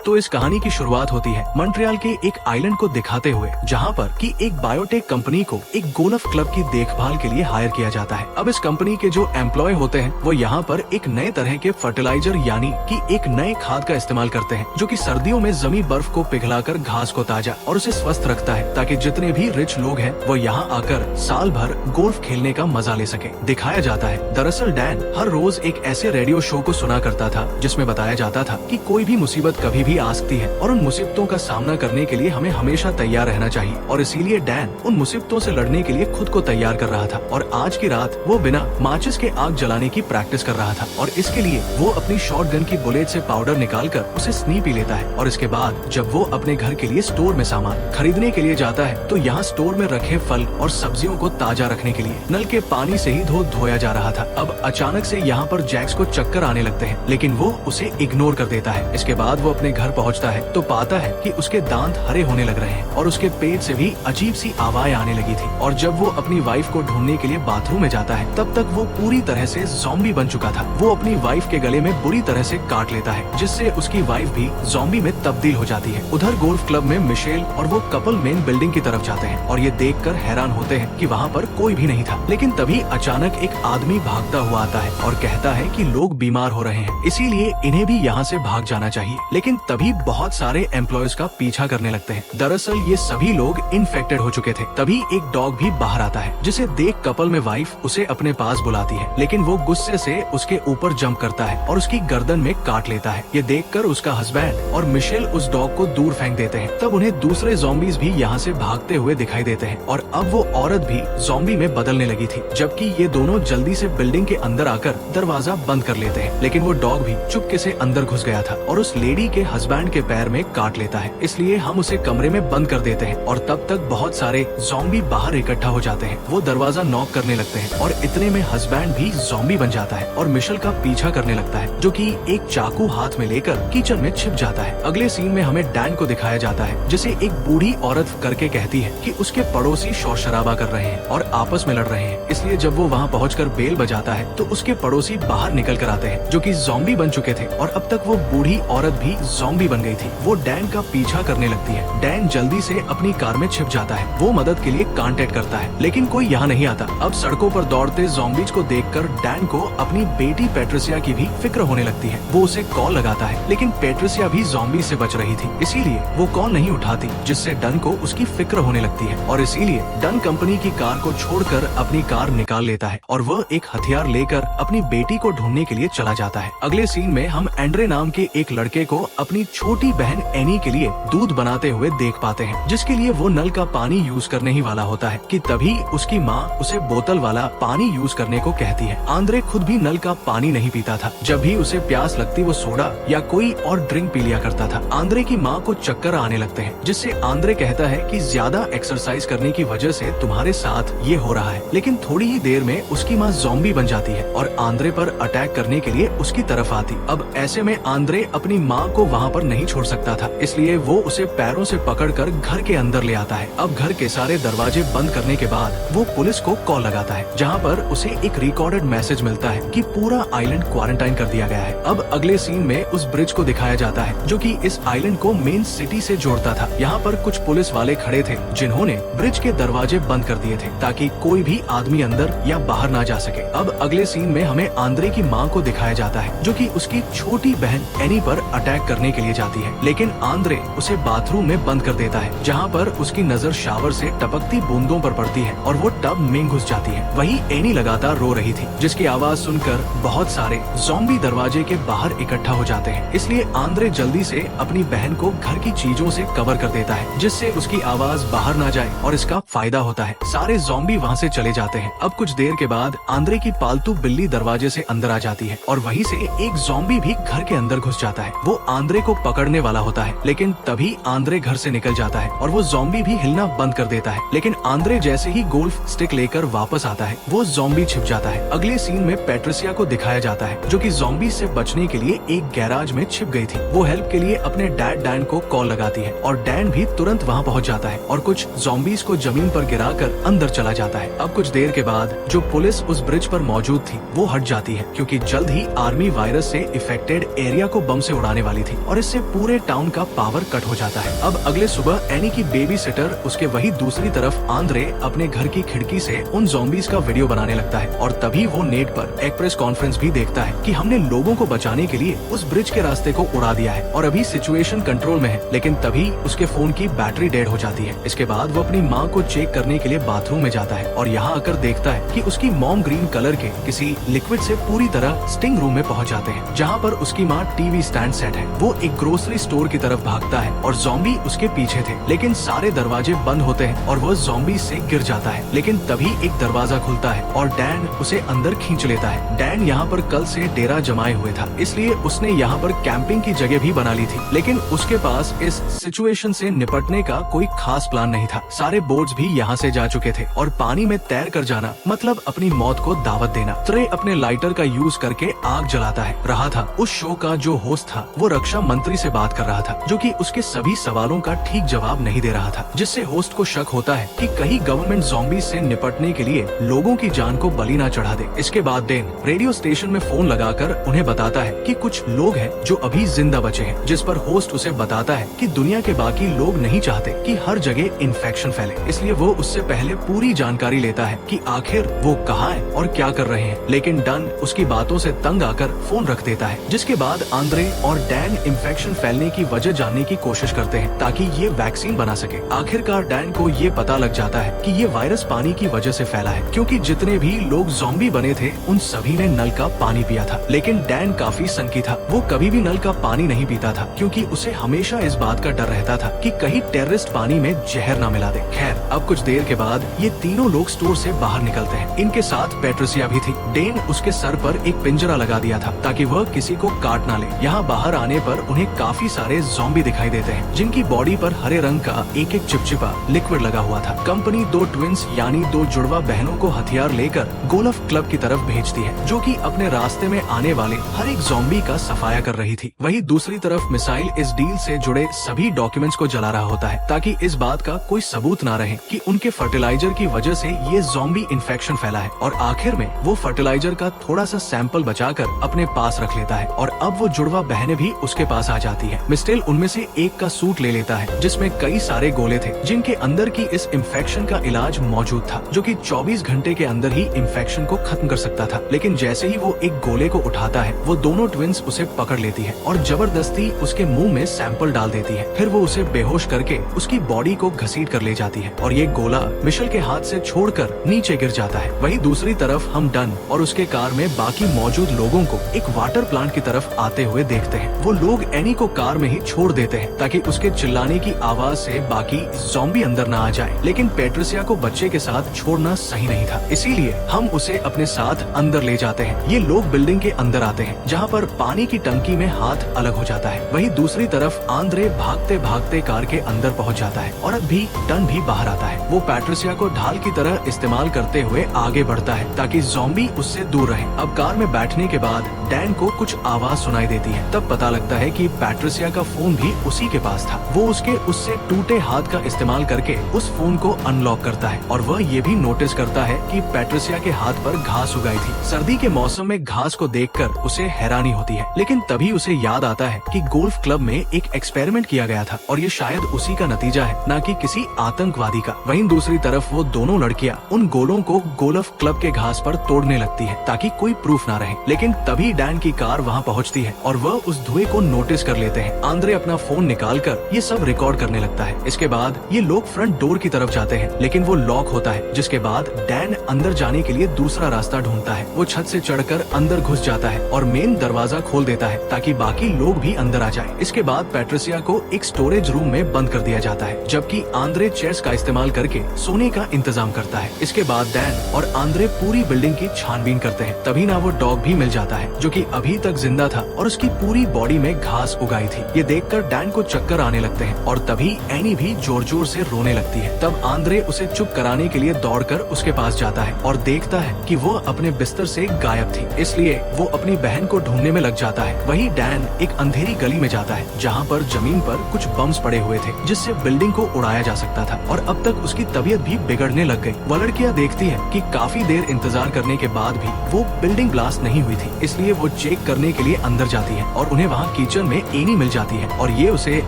तो इस कहानी की शुरुआत होती है मॉन्ट्रियल के एक आइलैंड को दिखाते हुए, जहाँ पर कि एक बायोटेक कंपनी को एक गोल्फ क्लब की देखभाल के लिए हायर किया जाता है। अब इस कंपनी के जो एम्प्लॉय होते हैं वो यहाँ पर एक नए तरह के फर्टिलाइजर यानी कि एक नए खाद का इस्तेमाल करते हैं, जो कि सर्दियों में जमी बर्फ को पिघलाकर घास को ताजा और उसे स्वस्थ रखता है, ताकि जितने भी रिच लोग हैं वो यहाँ आकर साल भर गोल्फ खेलने का मजा ले सके। दिखाया जाता है दरअसल डैन हर रोज एक ऐसे रेडियो शो को सुना करता था जिसमें बताया जाता था कि कोई भी मुसीबत कभी भी आ सकती है और उन मुसीबतों का सामना करने के लिए हमें हमेशा तैयार रहना चाहिए। और इसीलिए डैन उन मुसीबतों से लड़ने के लिए खुद को तैयार कर रहा था और आज की रात वो बिना माचिस के आग जलाने की प्रैक्टिस कर रहा था। और इसके लिए वो अपनी शॉटगन की बुलेट से पाउडर निकालकर उसे स्नीप ही लेता है। और इसके बाद जब वो अपने घर के लिए स्टोर में सामान खरीदने के लिए जाता है तो यहाँ स्टोर में रखे फल और सब्जियों को ताजा रखने के लिए नल के पानी से ही धोया जा रहा था। अब अचानक से यहाँ पर जैक्स को चक्कर आने लगते हैं, लेकिन वो उसे इग्नोर कर देता है। इसके बाद वो अपने घर पहुँचता है तो पाता है कि उसके दांत हरे होने लग रहे हैं और उसके पेट से भी अजीब सी आवाज़ आने लगी थी। और जब वो अपनी वाइफ को ढूंढने के लिए बाथरूम में जाता है तब तक वो पूरी तरह से ज़ॉम्बी बन चुका था। वो अपनी वाइफ के गले में बुरी तरह से काट लेता है, जिससे उसकी वाइफ भी ज़ॉम्बी में तब्दील हो जाती है। उधर गोल्फ क्लब में मिशेल और वो कपल मेन बिल्डिंग की तरफ जाते हैं और ये देखकर हैरान होते हैं कि वहाँ पर कोई भी नहीं था। लेकिन तभी अचानक एक आदमी भागता हुआ आता है और कहता है कि लोग बीमार हो रहे हैं, इसीलिए इन्हें भी यहाँ से भाग जाना चाहिए। लेकिन तभी बहुत सारे एम्प्लॉयज का पीछा करने लगते हैं। दरअसल ये सभी लोग इन्फेक्टेड हो चुके थे। तभी एक डॉग भी बाहर आता है, जिसे देख कपल में वाइफ उसे अपने पास बुलाती है, लेकिन वो गुस्से से उसके ऊपर जंप करता है और उसकी गर्दन में काट लेता है। ये देखकर उसका हस्बैंड और मिशेल उस डॉग को दूर फेंक देते हैं। तब उन्हें दूसरे ज़ॉम्बीज भी यहाँ से भागते हुए दिखाई देते हैं और अब वो औरत भी ज़ॉम्बी में बदलने लगी थी, जबकि ये दोनों जल्दी से बिल्डिंग के अंदर आकर दरवाजा बंद कर लेते हैं। लेकिन वो डॉग भी चुपके से अंदर घुस गया था और उस लेडी के हस्बैंड के पैर में काट लेता है, इसलिए हम उसे कमरे में बंद कर देते हैं। और तब तक बहुत सारे ज़ॉम्बी बाहर इकट्ठा हो जाते हैं। वो दरवाजा नॉक करने लगते हैं और इतने में हस्बैंड भी ज़ॉम्बी बन जाता है और मिशेल का पीछा करने लगता है, जो कि एक चाकू हाथ में लेकर किचन में छिप जाता है। अगले सीन में हमें डैन को दिखाया जाता है, जिसे एक बूढ़ी औरत करके कहती है कि उसके पड़ोसी शोर शराबा कर रहे हैं और आपस में लड़ रहे हैं। इसलिए जब वो वहाँ पहुँचकर बेल बजाता है तो उसके पड़ोसी बाहर निकल कर आते हैं, जो कि ज़ॉम्बी बन चुके थे और अब तक वो बूढ़ी औरत भी ज़ॉम्बी बन गई थी। वो डैन का पीछा करने लगती है। डैन जल्दी से अपनी कार में छिप जाता है। वो मदद के लिए कांटेक्ट करता है, लेकिन कोई यहाँ नहीं आता। अब सड़कों पर दौड़ते ज़ॉम्बीज को देखकर डैन को अपनी बेटी पेट्रिसिया की भी फिक्र होने लगती है। वो उसे कॉल लगाता है, लेकिन पेट्रिसिया भी ज़ॉम्बी से बच रही थी, इसीलिए वो कॉल नहीं उठाती, जिससे डन को उसकी फिक्र होने लगती है। और इसीलिए डन कंपनी की कार को छोड़कर अपनी कार निकाल लेता है और वह एक हथियार लेकर अपनी बेटी को ढूंढने के लिए चला जाता है। अगले सीन में हम एंड्रे नाम के एक लड़के को अपनी छोटी बहन एनी के लिए दूध बनाते हुए देख पाते हैं, जिसके लिए वो नल का पानी यूज करने ही वाला होता है कि तभी उसकी माँ उसे बोतल वाला पानी यूज करने को कहती है। आंद्रे खुद भी नल का पानी नहीं पीता था। जब भी उसे प्यास लगती वो सोडा या कोई और ड्रिंक पी लिया करता था। आंद्रे की माँ को चक्कर आने लगते हैं, जिससे आंद्रे कहता है कि ज्यादा एक्सरसाइज करने की वजह से तुम्हारे साथ ये हो रहा है। लेकिन थोड़ी ही देर में उसकी माँ ज़ॉम्बी बन जाती है और आंद्रे पर अटैक करने के लिए उसकी तरफ आती। अब ऐसे में आंद्रे अपनी माँ को वहाँ पर नहीं छोड़ सकता था, इसलिए वो उसे पैरों से पकड़कर घर के अंदर ले आता है। अब घर के सारे दरवाजे बंद करने के बाद वो पुलिस को कॉल लगाता है, जहाँ पर उसे एक रिकॉर्डेड मैसेज मिलता है कि पूरा आइलैंड क्वारंटाइन कर दिया गया है। अब अगले सीन में उस ब्रिज को दिखाया जाता है, जो कि इस आइलैंड को मेन सिटी से जोड़ता था। यहाँ पर कुछ पुलिस वाले खड़े थे, जिन्होंने ब्रिज के दरवाजे बंद कर दिए थे ताकि कोई भी आदमी अंदर या बाहर ना जा सके। अब अगले सीन में हमें आंद्रे की माँ को दिखाया जाता है, जो कि उसकी छोटी बहन एनी पर अटैक करने के लिए जाती है, लेकिन आंद्रे उसे बाथरूम में बंद कर देता है, जहाँ पर उसकी नजर शावर से टपकती बूंदों पर पड़ती है और वो टब में घुस जाती है। वहीं एनी लगातार रो रही थी, जिसकी आवाज सुनकर बहुत सारे ज़ॉम्बी दरवाजे के बाहर इकट्ठा हो जाते हैं। इसलिए आंद्रे जल्दी से अपनी बहन को घर की चीजों से कवर कर देता है, जिससे उसकी आवाज बाहर ना जाए और इसका फायदा होता है। सारे ज़ॉम्बी वहाँ से चले जाते हैं। अब कुछ देर के बाद आंद्रे की पालतू बिल्ली दरवाजे से अंदर आ जाती है और वहीं से एक ज़ॉम्बी भी घर के अंदर घुस जाता है। वो आंद्रे को पकड़ने वाला होता है, लेकिन तभी आंद्रे घर से निकल जाता है और वो ज़ॉम्बी भी हिलना बंद कर देता है। लेकिन आंद्रे जैसे ही गोल्फ स्टिक लेकर वापस आता है, वो ज़ॉम्बी छिप जाता है। अगले सीन में पेट्रिसिया को दिखाया जाता है, जो कि ज़ॉम्बी से बचने के लिए एक गैराज में छिप गई थी। वो हेल्प के लिए अपने डैड डैन को कॉल लगाती है और डैन भी तुरंत वहाँ पहुँच जाता है और कुछ ज़ॉम्बीज को जमीन पर गिराकर अंदर चला जाता है। अब कुछ देर के बाद जो पुलिस उस ब्रिज पर मौजूद थी वो हट जाती है, क्योंकि जल्द ही आर्मी वायरस से इफेक्टेड एरिया को बम से उड़ाने वाली थी और इससे पूरे टाउन का पावर कट हो जाता है। अब अगले सुबह एनी की बेबी सिटर उसके वही दूसरी तरफ आंद्रे अपने घर की खिड़की से उन ज़ॉम्बीज का वीडियो बनाने लगता है और तभी वो नेट पर एक प्रेस कॉन्फ्रेंस भी देखता है कि हमने लोगों को बचाने के लिए उस ब्रिज के रास्ते को उड़ा दिया है और अभी सिचुएशन कंट्रोल में है। लेकिन तभी उसके फोन की बैटरी डेड हो जाती है। इसके बाद वो अपनी माँ को चेक करने के लिए बाथरूम में जाता है और यहाँ आकर देखता है कि उसकी मॉम ग्रीन कलर के किसी लिक्विड से पूरी तरह स्टिंग रूम में पहुँच जाते हैं, जहाँ पर उसकी माँ टीवी स्टैंड सेट है। वो एक ग्रोसरी स्टोर की तरफ भागता है और ज़ॉम्बी उसके पीछे थे, लेकिन सारे दरवाजे बंद होते हैं और वो ज़ॉम्बी से गिर जाता है। लेकिन तभी एक दरवाजा खुलता है और डैन उसे अंदर खींच लेता है। डैन यहाँ पर कल से डेरा जमाए हुए था, इसलिए उसने यहाँ पर कैंपिंग की जगह भी बना ली थी, लेकिन उसके पास इस सिचुएशन से निपटने का कोई खास प्लान नहीं था। सारे बोट्स भी यहाँ से जा चुके थे और पानी में तैर कर जाना मतलब अपनी मौत को दावत देना। ट्रे अपने लाइटर का यूज करके आग जलाता है रहा था। उस शो का जो होस्ट था वो रक्षा मंत्री से बात कर रहा था, जो कि उसके सभी सवालों का ठीक जवाब नहीं दे रहा था, जिससे होस्ट को शक होता है कि कहीं गवर्नमेंट ज़ॉम्बीज से निपटने के लिए लोगों की जान को बलि न चढ़ा दे। इसके बाद डेन रेडियो स्टेशन में फोन लगाकर उन्हें बताता है कि कुछ लोग हैं जो अभी जिंदा बचे हैं, जिस पर होस्ट उसे बताता है कि दुनिया के बाकी लोग नहीं चाहते कि हर जगह इन्फेक्शन फैले, इसलिए वो उससे पहले पूरी जानकारी लेता है कि आखिर वो कहाँ है और क्या कर रहे हैं। लेकिन डन उसकी बातों से तंग आकर फोन रख देता है, जिसके बाद आंद्रे और डैन इन्फेक्शन फैलने की वजह जानने की कोशिश करते हैं ताकि ये वैक्सीन बना सके। आखिरकार डैन को ये पता लग जाता है कि ये वायरस पानी की वजह से फैला है, क्योंकि जितने भी लोग ज़ॉम्बी बने थे उन सभी ने नल का पानी पिया था। लेकिन डैन काफी सनकी था, वो कभी भी नल का पानी नहीं पीता था, क्योंकि उसे हमेशा इस बात का डर रहता था कि कहीं टेररिस्ट पानी में जहर न मिला दे। खैर अब कुछ देर के बाद ये तीनों लोग स्टोर से बाहर निकलते हैं। इनके साथ पैट्रिसिया भी थी। डेन उसके सर पर एक पिंजरा लगा दिया था ताकि वह किसी को काट ना ले। यहाँ बाहर आने पर उन्हें काफी सारे ज़ॉम्बी दिखाई देते हैं, जिनकी बॉडी पर हरे रंग का एक एक चिपचिपा लिक्विड लगा हुआ था। कंपनी दो ट्विंस यानी दो जुड़वा बहनों को हथियार लेकर गोल्फ क्लब की तरफ भेजती है, जो कि अपने रास्ते में आने वाले हर एक ज़ॉम्बी का सफाया कर रही थी। वहीं दूसरी तरफ मिसाइल इस डील से जुड़े सभी डॉक्यूमेंट्स को जला रहा होता है ताकि इस बात का कोई सबूत ना रहे कि उनके फर्टिलाइजर की वजह से ये ज़ॉम्बी इन्फेक्शन फैला है। और आखिर में वो फर्टिलाइजर का थोड़ा सा सैंपल बचाकर अपने पास रख लेता है और अब वो जुड़वा बहनें भी उसके पास आ जाती है। मिस्टेल उनमें से एक का सूट ले लेता है, जिसमें कई सारे गोले थे, जिनके अंदर की इस इन्फेक्शन का इलाज मौजूद था, जो कि 24 घंटे के अंदर ही इन्फेक्शन को खत्म कर सकता था। लेकिन जैसे ही वो एक गोले को उठाता है, वो दोनों ट्विंस उसे पकड़ लेती है और जबरदस्ती उसके मुंह में सैंपल डाल देती है। फिर वो उसे बेहोश करके उसकी बॉडी को घसीट कर ले जाती है और ये गोला मिशेल के हाथ से छोड़कर नीचे गिर जाता है। वहीं दूसरी तरफ हम डन और उसके कार में बाकी मौजूद लोगों को एक वाटर प्लांट की तरफ आते हुए देखते हैं। वो लोग एनी को कार में ही छोड़ देते हैं ताकि उसके चिल्लाने की आवाज से बाकी ज़ॉम्बी अंदर न आ जाए। लेकिन पैट्रिसिया को बच्चे के साथ छोड़ना सही नहीं था, इसीलिए हम उसे अपने साथ अंदर ले जाते हैं। ये लोग बिल्डिंग के अंदर आते हैं, जहाँ पर पानी की टंकी में हाथ अलग हो जाता है। वहीं दूसरी तरफ आंद्रे भागते भागते कार के अंदर पहुँच जाता है और अब भी डन भी बाहर आता है। वो पैट्रिसिया को ढाल की तरह इस्तेमाल करते हुए आगे बढ़ता है ताकि ज़ॉम्बी उससे दूर रहे। अब कार में बैठने के बाद डैन को कुछ आवाज सुनाई देती है। तब पता लगता है कि पैट्रिसिया का फोन भी उसी के पास था। वो उससे टूटे हाथ का इस्तेमाल करके उस फोन को अनलॉक करता है और वह ये भी नोटिस करता है कि पैट्रिसिया के हाथ पर घास उगाई थी। सर्दी के मौसम में घास को देखकर उसे हैरानी होती है, लेकिन तभी उसे याद आता है कि गोल्फ क्लब में एक एक्सपेरिमेंट किया गया था और ये शायद उसी का नतीजा है, न कि किसी आतंकवादी का। वहीं दूसरी तरफ वो दोनों लड़कियां उन गोलों को गोल्फ क्लब के घास पर तोड़ने लगती है ताकि कोई प्रूफ ना रहे। लेकिन तभी डैन की कार वहाँ पहुँचती है और वह उस धुएं को नोटिस कर लेते हैं। आंद्रे अपना फोन निकालकर ये सब रिकॉर्ड करने लगता है। इसके बाद ये लोग फ्रंट डोर की तरफ जाते हैं, लेकिन वो लॉक होता है, जिसके बाद डैन अंदर जाने के लिए दूसरा रास्ता ढूंढता है। वो छत से चढ़कर अंदर घुस जाता है और मेन दरवाजा खोल देता है ताकि बाकी लोग भी अंदर आ जाए। इसके बाद पैट्रिसिया को एक स्टोरेज रूम में बंद कर दिया जाता है, जबकि आंद्रे चेयर्स का इस्तेमाल करके सोने का इंतजाम करता है। इसके बाद डैन और आंद्रे पूरी बिल्डिंग की छानबीन करते हैं। तभी ना वो डॉग भी मिल जाता है, जो कि अभी तक जिंदा था और उसकी पूरी बॉडी में घास उगाई थी। ये देखकर डैन को चक्कर आने लगते हैं और तभी एनी भी जोर जोर से रोने लगती है। तब आंद्रे उसे चुप कराने के लिए दौड़कर उसके पास जाता है और देखता है कि वो अपने बिस्तर से गायब थी, इसलिए वो अपनी बहन को ढूंढने में लग जाता है। वहीं डैन एक अंधेरी गली में जाता है जहाँ पर जमीन पर कुछ बम्स पड़े हुए थे जिससे बिल्डिंग को उड़ाया जा सकता था और अब तक उसकी तबीयत भी बिगड़ने लग गई। वह लड़कियाँ देखती है कि काफी देर इंतजार करने के बाद भी वो बिल्डिंग ब्लास्ट नहीं हुई थी, इसलिए वो चेक करने के लिए अंदर जाती है और उन्हें वहाँ किचन में एनी मिल जाती है और ये उसे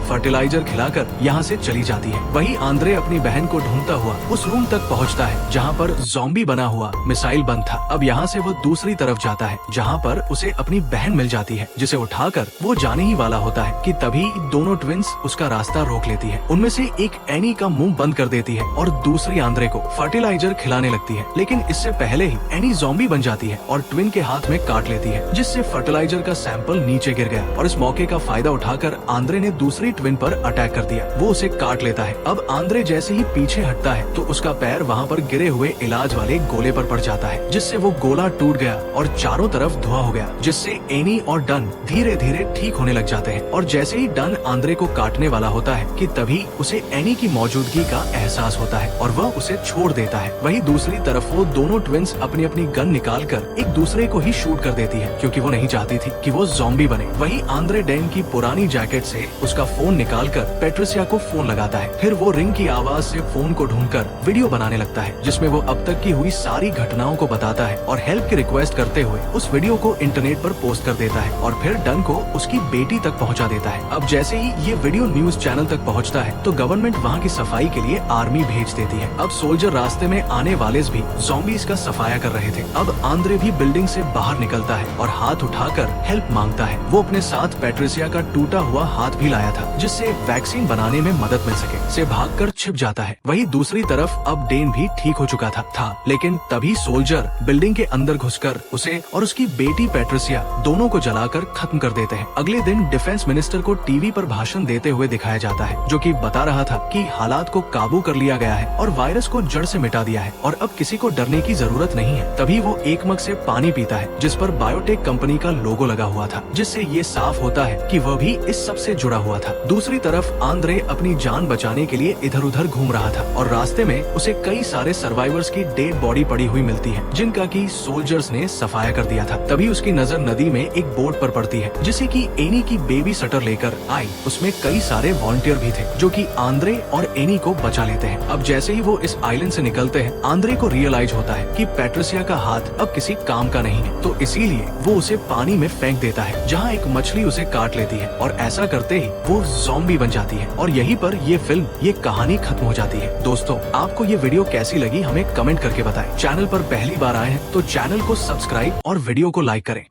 फर्टिलाइजर खिलाकर यहाँ से चली जाती है। वहीं आंद्रे अपनी बहन को ढूंढता हुआ उस रूम तक पहुँचता है जहाँ पर ज़ॉम्बी बना हुआ मिसाइल बंद था। अब यहाँ से वो दूसरी तरफ जाता है जहाँ पर उसे अपनी बहन मिल जाती है जिसे उठाकर वो जाने ही वाला होता है कि तभी दोनों ट्विंस उसका रास्ता रोक लेती है। उनमें से एक एनी का मुंह बंद कर देती है और दूसरी आंद्रे को फर्टिलाइजर खिलाने लगती है, लेकिन इससे पहले ही एनी ज़ॉम्बी बन जाती है और ट्विन के हाथ में काट लेती है जिससे फर्टिलाइजर का सैंपल नीचे गिर गया और इस मौके का फायदा उठाकर आंद्रे ने दूसरी ट्विन पर अटैक कर दिया। वो उसे काट लेता है। अब आंद्रे जैसे ही पीछे हटता है तो उसका पैर वहाँ पर गिरे हुए इलाज वाले गोले पर पड़ जाता है जिससे वो गोला टूट गया और चारों तरफ धुआं हो गया, जिससे एनी और डन धीरे धीरे ठीक होने लग जाते हैं। और जैसे ही डन आंद्रे को काटने वाला होता है कि तभी उसे एनी की मौजूदगी का एहसास होता है और वह उसे छोड़ देता है। वहीं दूसरी तरफ वो दोनों ट्विंस अपनी अपनी गन निकालकर एक दूसरे को ही शूट कर देती है क्योंकि वो नहीं चाहती थी कि वो ज़ॉम्बी बने। वहीं आंद्रे डैन की पुरानी जैकेट से उसका फोन निकालकर पेट्रिसिया को फोन लगाता है। फिर वो रिंग की आवाज से फोन को ढूंढकर वीडियो बनाने लगता है जिसमें वो अब तक की हुई सारी घटनाओं को बताता है और हेल्प की रिक्वेस्ट करते हुए उस वीडियो को इंटरनेट पर पोस्ट कर देता है और फिर डन को उसकी बेटी तक पहुंचा देता है। अब जैसे ही ये वीडियो न्यूज चैनल तक पहुंचता है तो गवर्नमेंट वहां की सफाई के लिए आर्मी भेज देती है। अब सोल्जर रास्ते में आने वाले भी ज़ॉम्बीज़ का सफाया कर रहे थे। अब आंद्रे भी बिल्डिंग से बाहर निकलता है और हाथ उठाकर हेल्प मांगता है। वो अपने साथ पेट्रिसिया का टूटा हुआ हाथ भी लाया था जिससे वैक्सीन बनाने में मदद मिल सके। से भागकर छिप जाता है। वहीं दूसरी तरफ अब डेन भी ठीक हो चुका था लेकिन तभी सोल्जर बिल्डिंग के अंदर घुसकर उसे और उसकी बेटी पेट्रिसिया दोनों को जलाकर खत्म कर देते हैं। अगले दिन डिफेंस मिनिस्टर को टीवी पर भाषण देते हुए दिखाया जाता है जो कि बता रहा था कि हालात को काबू कर लिया गया है और वायरस को जड़ से मिटा दिया है और अब किसी को डरने की जरूरत नहीं है। तभी वो एक मग से पानी पीता है जिस पर बायोटेक कंपनी का लोगो लगा हुआ था जिससे ये साफ होता है कि वह भी इस सब से जुड़ा हुआ था। दूसरी तरफ आंद्रे अपनी जान बचाने के लिए इधर उधर घूम रहा था और रास्ते में उसे कई सारे सर्वाइवर्स की डेड बॉडी पड़ी हुई मिलती है जिनका की सोल्जर्स ने सफाया कर दिया था। तभी उसकी नजर नदी में एक बोट पर पड़ती है जिसे की एनी की बेबी सटर लेकर आई। उसमें कई सारे वॉलंटियर भी थे जो कि आंद्रे और एनी को बचा लेते हैं। अब जैसे ही वो इस आइलैंड से निकलते हैं आंद्रे को रियलाइज होता है कि पेट्रिसिया का हाथ अब किसी काम का नहीं है, तो इसीलिए वो उसे पानी में फेंक देता है जहाँ एक मछली उसे काट लेती है और ऐसा करते ही वो ज़ॉम्बी बन जाती है और यहीं पर ये फिल्म ये कहानी खत्म हो जाती है। दोस्तों आपको ये वीडियो कैसी लगी हमें कमेंट करके बताएं। चैनल पर पहली बार आए हैं तो चैनल को सब्सक्राइब और वीडियो को लाइक करें।